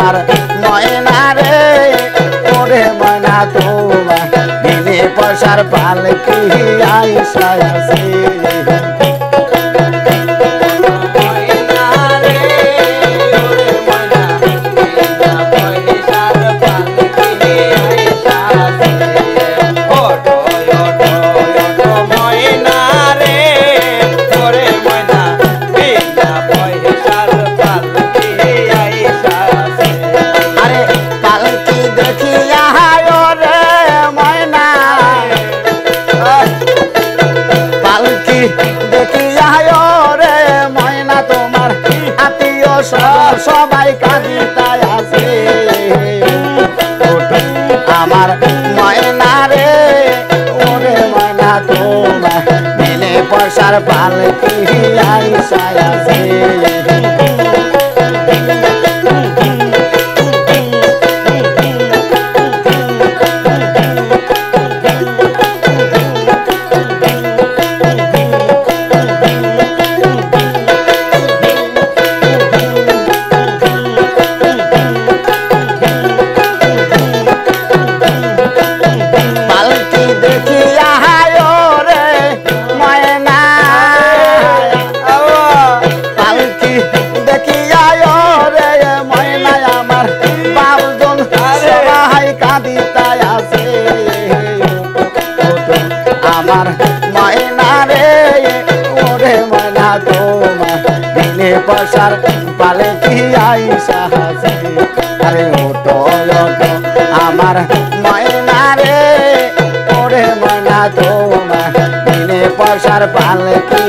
আমার ময়না রে ওরে ময়না তোমার বিনে পয়সার পালকি আইসা আছে সবাই কাঁদিতায় আছে আমার ময়না রে ওরে ময়না তোমার বিনে পয়সার পালকি আইসা আছে আমার ময়না রে ওরে ময়না তোমার বিনে পয়সার পালকি আইসা আছে আরে ওটো ওটো আমার ময়না রে ওরে ময়না তোমার বিনে পয়সার পালকি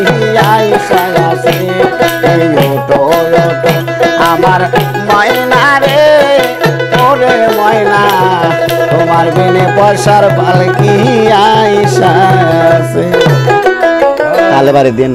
আইসা আছে এই ওটো ওটো আমার ময়না রে ওরে ময়না তোমার বিনে পয়সার পালকি আইসা আছে তাহলে বারে দিন